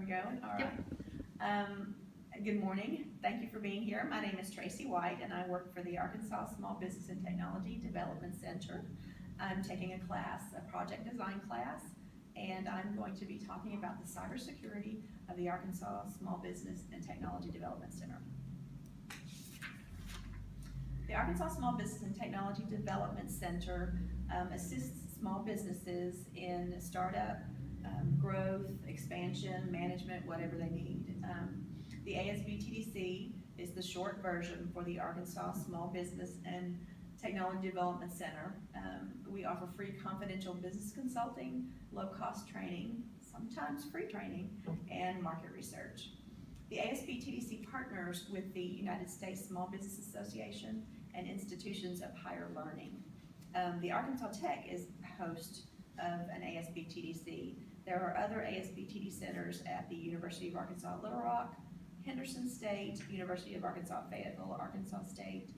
we going? All Yep. right. Good morning. Thank you for being here. My name is Tracie White, and I work for the Arkansas Small Business and Technology Development Center. I'm taking a class, a project design class, and I'm going to be talking about the cybersecurity of the Arkansas Small Business and Technology Development Center. The Arkansas Small Business and Technology Development Center assists small businesses in startup, growth, expansion, management, whatever they need. The ASBTDC is the short version for the Arkansas Small Business and Technology Development Center. We offer free confidential business consulting, low-cost training, sometimes free training, and market research. The ASBTDC partners with the United States Small Business Association and institutions of higher learning. The Arkansas Tech is host of an ASBTDC. There are other ASBTD centers at the University of Arkansas Little Rock, Henderson State, University of Arkansas Fayetteville, Arkansas State,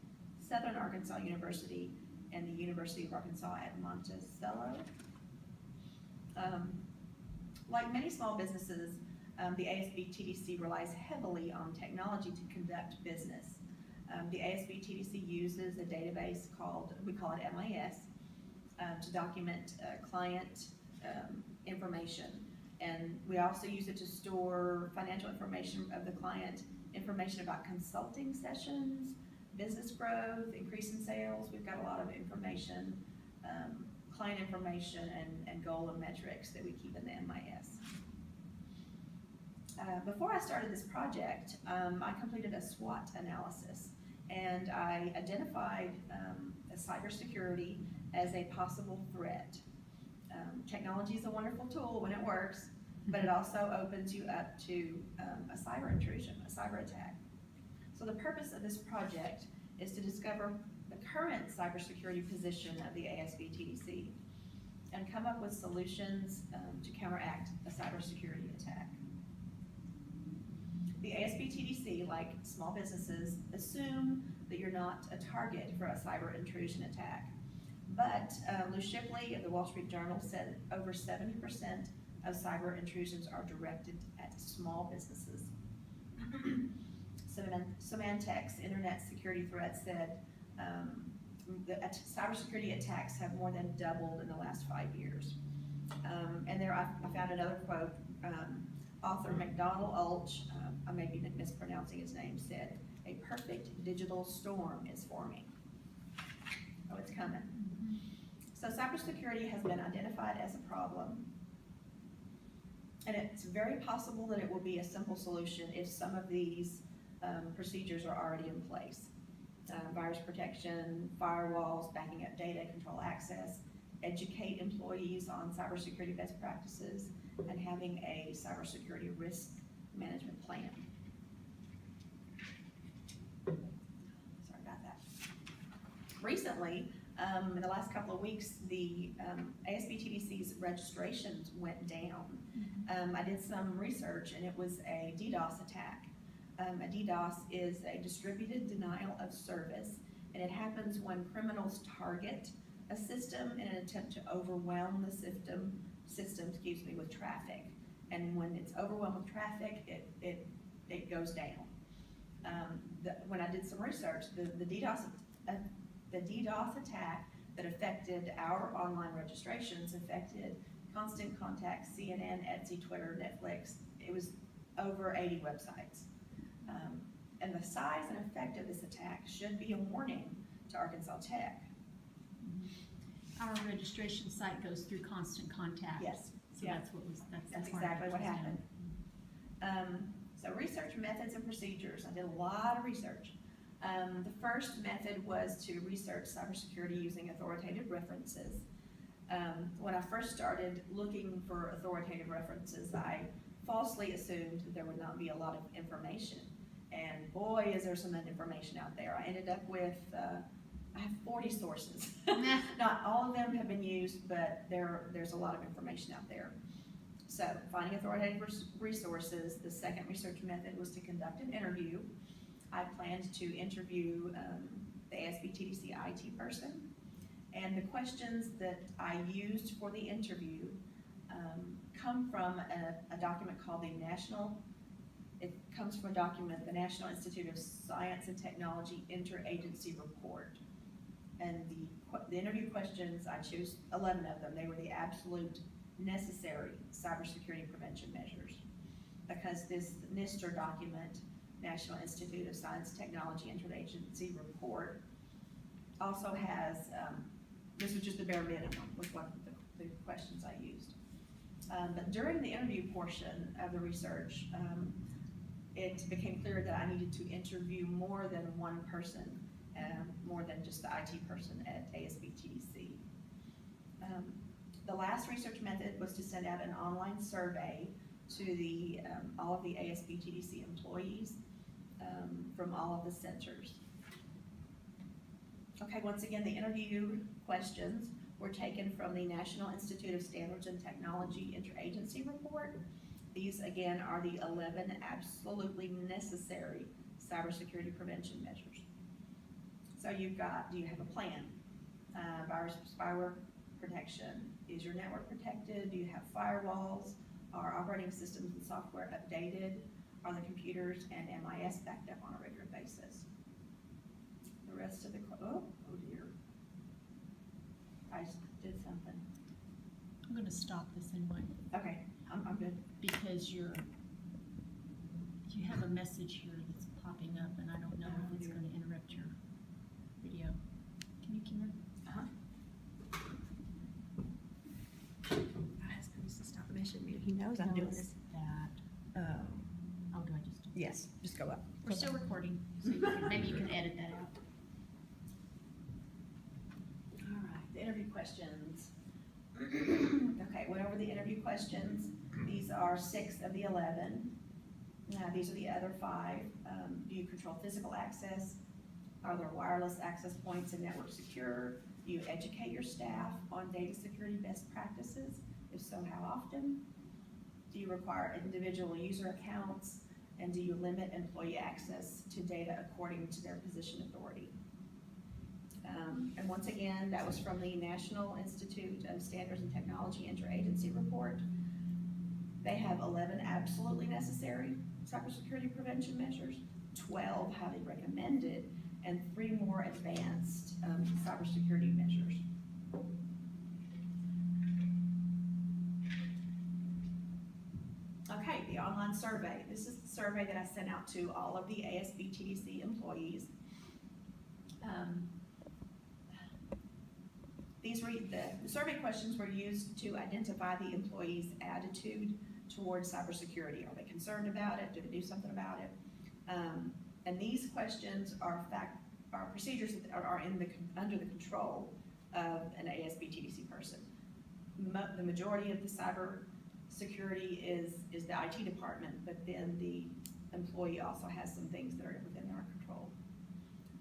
Southern Arkansas University, and the University of Arkansas at Monticello. Like many small businesses, the ASBTDC relies heavily on technology to conduct business. The ASBTDC uses a database we call it MIS, to document client information. And we also use it to store financial information of the client, information about consulting sessions, business growth, increase in sales. We've got a lot of information, client information, and goal and metrics that we keep in the MIS. Before I started this project, I completed a SWOT analysis, and I identified cybersecurity as a possible threat. Technology is a wonderful tool when it works, but it also opens you up to a cyber intrusion, a cyber attack. So the purpose of this project is to discover the current cybersecurity position of the ASBTDC and come up with solutions to counteract a cybersecurity attack. The ASBTDC, like small businesses, assume that you're not a target for a cyber intrusion attack. But Lou Shipley of the Wall Street Journal said over 70% of cyber intrusions are directed at small businesses. Symantec's internet security threat said that cybersecurity attacks have more than doubled in the last 5 years. And there I found another quote. Author McDonald Ulch, I may be mispronouncing his name, said, "A perfect digital storm is forming." Oh, it's coming. So cybersecurity has been identified as a problem, and it's very possible that it will be a simple solution if some of these procedures are already in place. Virus protection, firewalls, backing up data, control access, educate employees on cybersecurity best practices, and having a cybersecurity risk management plan. Sorry about that. Recently, in the last couple of weeks, the ASBTDC's registrations went down. I did some research, and it was a DDoS attack. A DDoS is a distributed denial of service, and it happens when criminals target a system in an attempt to overwhelm the system with traffic. And when it's overwhelmed with traffic, it goes down. When I did some research, the DDoS attack that affected our online registrations affected Constant Contact, CNN, Etsy, Twitter, Netflix. It was over 80 websites. And the size and effect of this attack should be a warning to Arkansas Tech. Our registration site goes through Constant Contact. Yes. So yeah. that's exactly what happened. So research methods and procedures. I did a lot of research. The first method was to research cybersecurity using authoritative references. When I first started looking for authoritative references, I falsely assumed that there would not be a lot of information. And boy, is there some information out there. I ended up with, I have 40 sources. Not all of them have been used, but there's a lot of information out there. So finding authoritative resources, the second research method was to conduct an interview. I planned to interview the ASBTDC IT person, and the questions that I used for the interview come from a document called the National Institute of Science and Technology Interagency Report. And the interview questions, I chose 11 of them. They were the absolute necessary cybersecurity prevention measures. Because this NISTR document, National Institute of Science and Technology Interagency Report, also has, this was just the bare minimum with what the questions I used. But during the interview portion of the research, it became clear that I needed to interview more than one person, more than just the IT person at ASBTDC. The last research method was to send out an online survey to all of the ASBTDC employees from all of the centers. Okay, once again, the interview questions were taken from the National Institute of Standards and Technology Interagency Report. These, again, are the 11 absolutely necessary cybersecurity prevention measures. So you've got, do you have a plan? Virus, spyware protection. Is your network protected? Do you have firewalls? Are operating systems and software updated? Are the computers and MIS backed up on a regular basis? The rest of the, oh dear. I did something. I'm gonna stop this anyway, Okay, I'm good. because you have a message here that's popping up, and I don't know if it's gonna interrupt your video. Can you come here? My husband needs to stop messaging me. He knows I'm Tell doing us this. that. Oh, do I just? Yes, just go up. We're still recording, so maybe you can edit that out. All right, the interview questions. Okay, went over the interview questions. These are 6 of the 11. These are the other 5. Do you control physical access? Are there wireless access points and network secure? Do you educate your staff on data security best practices? If so, how often? Do you require individual user accounts? And do you limit employee access to data according to their position authority? And once again, that was from the National Institute of Standards and Technology Interagency Report. They have 11 absolutely necessary cybersecurity prevention measures, 12 highly recommended, and 3 more advanced cybersecurity measures. Okay, the online survey. This is the survey that I sent out to all of the ASBTDC employees. The survey questions were used to identify the employees' attitude towards cybersecurity. Are they concerned about it? Do they do something about it? And these questions are procedures that are under the control of an ASBTDC person. The majority of the cybersecurity is the IT department, but then the employee also has some things that are within their control.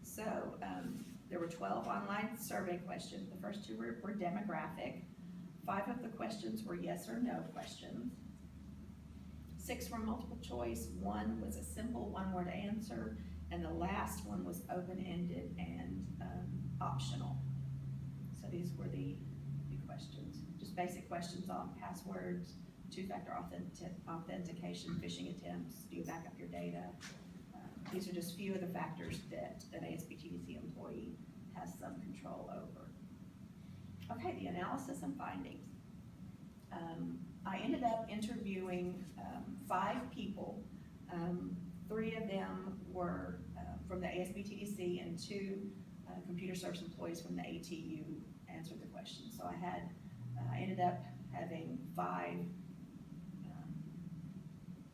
So there were 12 online survey questions. The first 2 were demographic. 5 of the questions were yes or no questions. 6 were multiple choice. 1 was a simple one-word answer, and the last one was open-ended and optional. So these were the questions, just basic questions on passwords, 2-factor authentication, phishing attempts, do you back up your data? These are just few of the factors that an ASBTDC employee has some control over. Okay, the analysis and findings. I ended up interviewing 5 people. 3 of them were from the ASBTDC, and 2 computer service employees from the ATU answered the questions. So I ended up having 5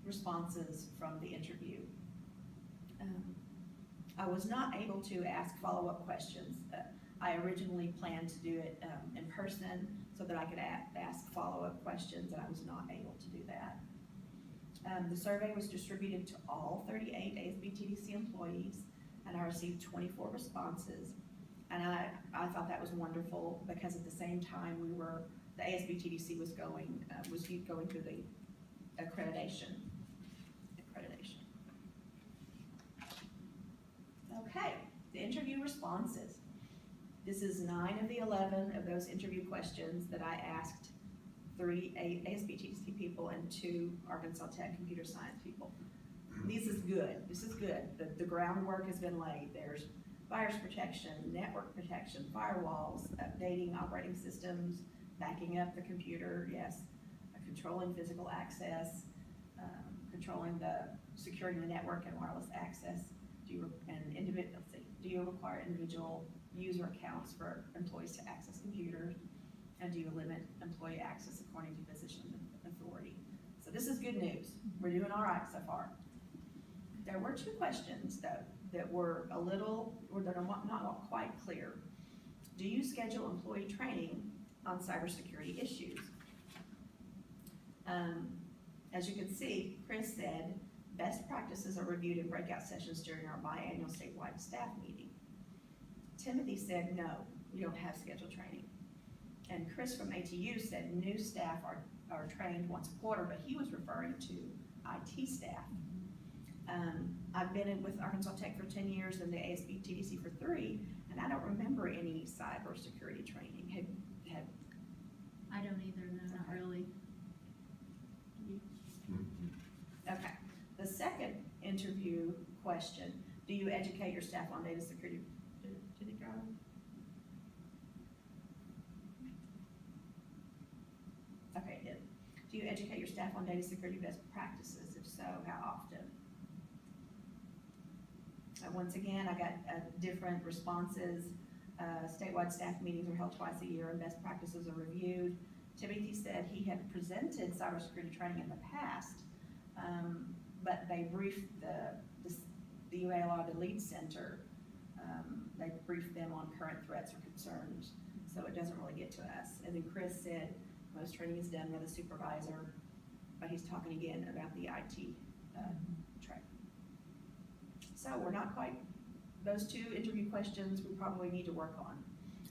responses from the interview. I was not able to ask follow-up questions. I originally planned to do it in person so that I could ask follow-up questions, and I was not able to do that. The survey was distributed to all 38 ASBTDC employees, and I received 24 responses. And I thought that was wonderful, because at the same time the ASBTDC was going through the accreditation. Okay, the interview responses. This is 9 of the 11 of those interview questions that I asked 3 ASBTC people and 2 Arkansas Tech computer science people. This is good. The groundwork has been laid. There's virus protection, network protection, firewalls, updating operating systems, backing up the computer, yes, controlling physical access, controlling securing the network and wireless access. Do you require individual user accounts for employees to access computers? And do you limit employee access according to position of authority? So this is good news. We're doing all right so far. There were 2 questions though that were that are not quite clear. Do you schedule employee training on cybersecurity issues? As you can see, Chris said, best practices are reviewed in breakout sessions during our biannual statewide staff meeting. Timothy said, no, we don't have scheduled training. And Chris from ATU said new staff are trained once a quarter, but he was referring to IT staff. I've been with Arkansas Tech for 10 years and the ASB TDC for 3, and I don't remember any cybersecurity training. I don't either, no, not really. Okay. The second interview question, do you educate your staff on data security? Did it go? Okay, it did. Do you educate your staff on data security best practices? If so, how often? Once again, I got different responses. Statewide staff meetings are held twice a year and best practices are reviewed. Timothy said he had presented cybersecurity training in the past, but they briefed the UALR, the lead center, they briefed them on current threats or concerns, so it doesn't really get to us. And then Chris said most training is done by the supervisor, but he's talking again about the IT training. So we're not quite, those 2 interview questions we probably need to work on.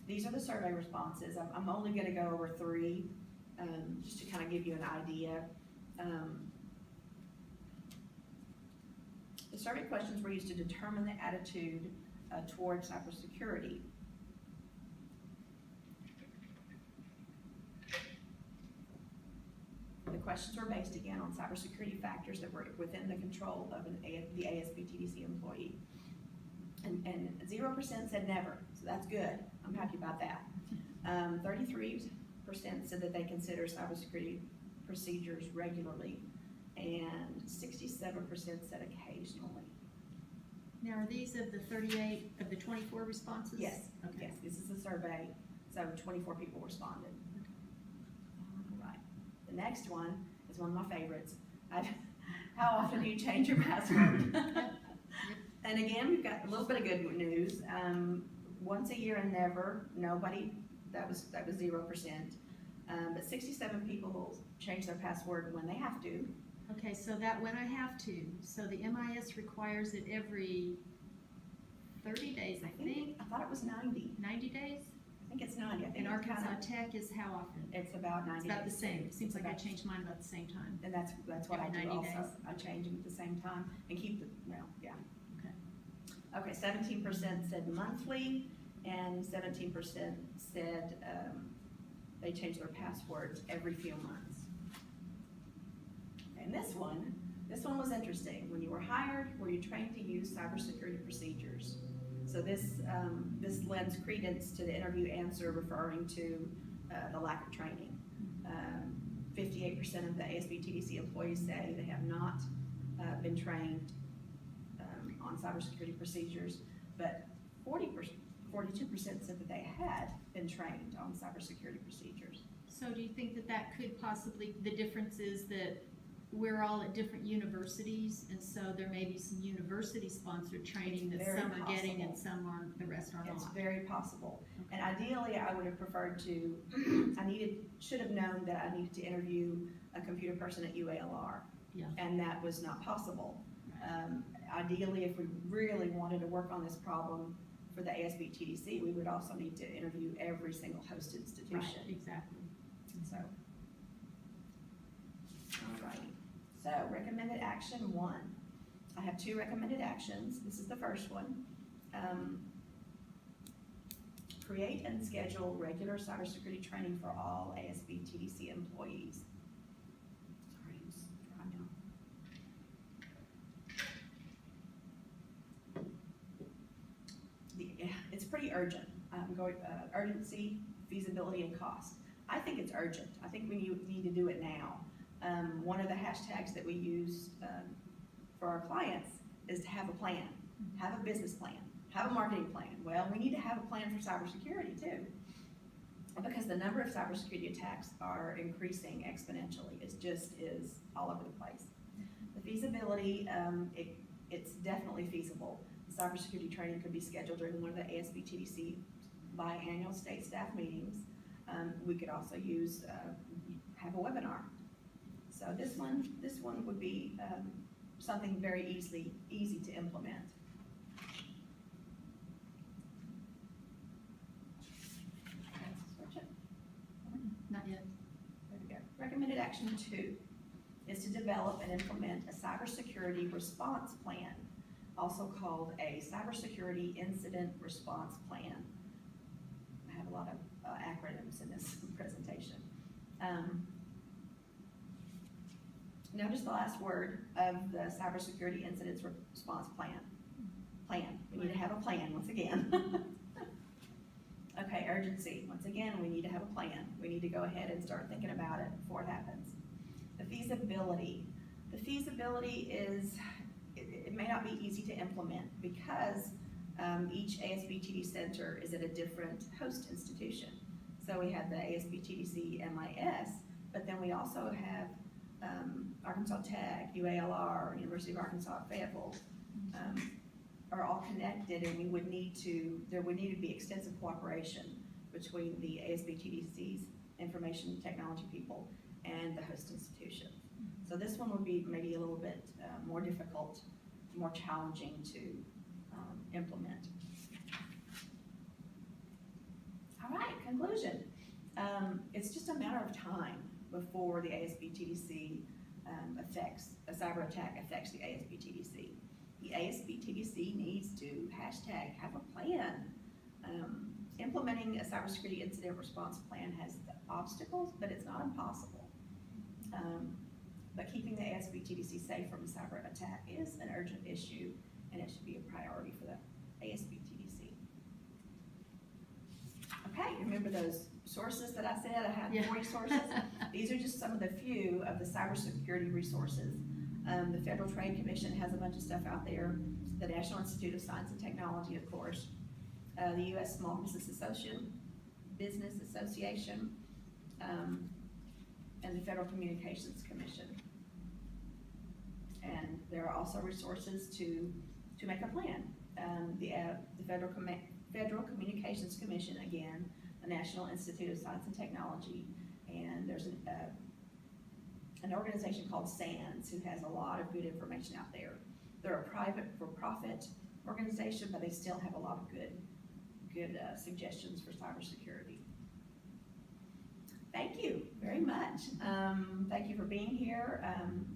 These are the survey responses. I'm only gonna go over 3, just to kind of give you an idea. The survey questions were used to determine the attitude towards cybersecurity. The questions were based again on cybersecurity factors that were within the control of the ASB/TDC employee. And 0% said never, so that's good. I'm happy about that. 33% said that they consider cybersecurity procedures regularly, and 67% said occasionally. Now, are these of the 38, of the 24 responses? Yes, Okay. yes, this is a survey, so 24 people responded. All right, the next one is one of my favorites. How often do you change your password? And again, we've got a little bit of good news. Once a year and never, nobody, that was 0%. But 67 people change their password when they have to. Okay, so that when I have to, so the MIS requires it every 30 days, I think? I thought it was 90. 90 days? I think it's 90. I think And it's Arkansas Tech is how often? It's about 90 It's about the days. same. It seems like I about- changed mine about the same time. And that's what I Every do 90 also. days. I change them at the same time and keep the, well, yeah. Okay. Okay, 17% said monthly, and 17% said they change their passwords every few months. And this one was interesting. When you were hired, were you trained to use cybersecurity procedures? So this lends credence to the interview answer referring to the lack of training. 58% of the ASB/TDC employees say they have not been trained on cybersecurity procedures, but 42% said that they had been trained on cybersecurity procedures. So do you think that that could possibly, the difference is that we're all at different universities, and so there may be some university-sponsored training that Very some are getting and possible. some aren't, the rest are It's not? very possible. Okay. And ideally, I would have preferred to, should have known that I needed to interview a computer person at UALR. Yeah. And that was not possible. Ideally, if we really wanted to work on this problem for the ASB/TDC, we would also need to interview every single host institution. Right, exactly. So, alrighty. So, recommended action 1. I have 2 recommended actions. This is the first one. create and schedule regular cybersecurity training for all ASB TDC employees. Sorry, I'm just dry now. It's pretty urgent. Urgency, feasibility, and cost. I think it's urgent. I think we need to do it now. One of the hashtags that we use for our clients is to have a plan, have a business plan, have a marketing plan. Well, we need to have a plan for cybersecurity too, because the number of cybersecurity attacks are increasing exponentially. It just is all over the place. The feasibility, it's definitely feasible. Cybersecurity training could be scheduled during one of the ASB TDC biannual state staff meetings. We could also use, have a webinar. So this one would be something very easy to implement. Switch it. Not yet. There we go. Recommended action 2 is to develop and implement a cybersecurity response plan, also called a cybersecurity incident response plan. I have a lot of acronyms in this presentation. Notice the last word of the cybersecurity incidents response plan. Plan. We need to have a plan once again. Okay, urgency. Once again, we need to have a plan. We need to go ahead and start thinking about it before it happens. The feasibility. The feasibility is, it may not be easy to implement because each ASB TD center is at a different host institution. So we have the ASB TDC MIS, but then we also have Arkansas Tech, UALR, University of Arkansas at Fayetteville, are all connected, and there would need to be extensive cooperation between the ASB TDC's information technology people and the host institution. So this one would be maybe a little bit more difficult, more challenging to implement. All right, conclusion. It's just a matter of time before the ASB TDC a cyber attack affects the ASB TDC. The ASB TDC needs to hashtag have a plan. Implementing a cybersecurity incident response plan has obstacles, but it's not impossible. But keeping the ASB TDC safe from a cyber attack is an urgent issue, and it should be a priority for the ASB TDC. Okay, remember those sources that I said? I have 40 sources. These are just some of the few of the cybersecurity resources. The Federal Trade Commission has a bunch of stuff out there. The National Institute of Science and Technology, of course. The U.S. Small Business Association, and the Federal Communications Commission. And there are also resources to make a plan. The Federal Communications Commission, again, the National Institute of Science and Technology, and there's an organization called SANS who has a lot of good information out there. They're a private for-profit organization, but they still have a lot of good suggestions for cybersecurity. Thank you very much. Thank you for being here.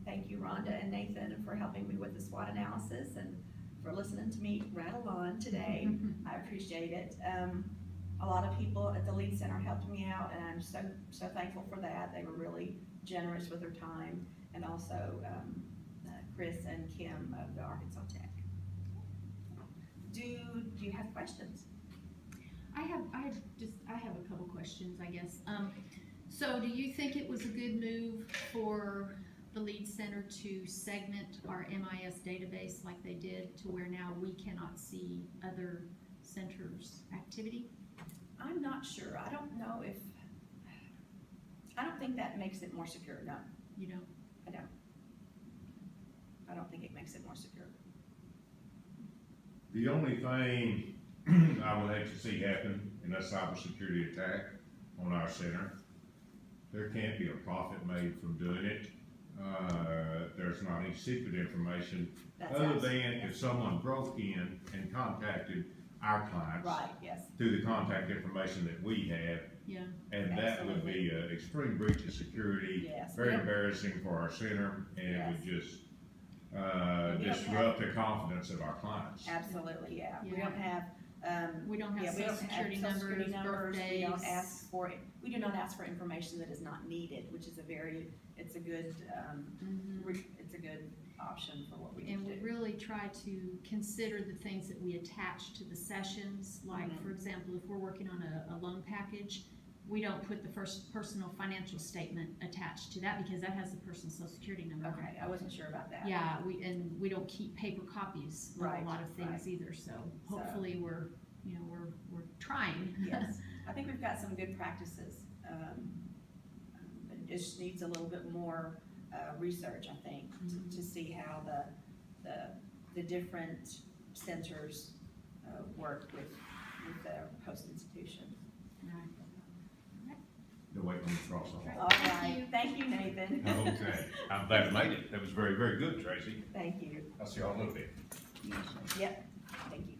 Thank you, Rhonda and Nathan, for helping me with the SWOT analysis and for listening to me rattle on today. I appreciate it. A lot of people at the Lead Center helped me out, and I'm so thankful for that. They were really generous with their time, and also Chris and Kim of the Arkansas Tech. Do you have questions? I have a couple questions, I guess. So do you think it was a good move for the Lead Center to segment our MIS database like they did, to where now we cannot see other centers' activity? I'm not sure. I don't think that makes it more secure, no. You don't? I don't think it makes it more secure. The only thing I would hate to see happen in a cybersecurity attack on our center, there can't be a profit made from doing it. There's not any secret information other than if someone broke in and contacted our clients through the contact information that we have. Yeah. And that would be an extreme breach of security, very embarrassing for our center, and it would just disrupt the confidence of our clients. Absolutely, yeah. We don't have We don't have Yeah, we social don't have security social security numbers, numbers, we don't birthdays. ask for, we do not ask for information that is not needed, which is it's a good, Mhm. it's a good option for what we And need we to do. really try to consider the things that we attach to the sessions, like, Mhm. for example, if we're working on a loan package, we don't put the first personal financial statement attached to that, because that has the person's social security number on it. Okay, I wasn't sure about that. Yeah, we don't keep paper copies of Right, a lot of things right. either, so hopefully we're trying. Yes, I think we've got some good practices. It just needs a little bit more, research, I think, to see how the different centers, work with the host institutions. Right. The way from across the hall. All right, thank you, Nathan. Okay, I'm glad you made it. That was very, very good, Tracy. Thank you. I'll see y'all in a little bit. Yep, thank you.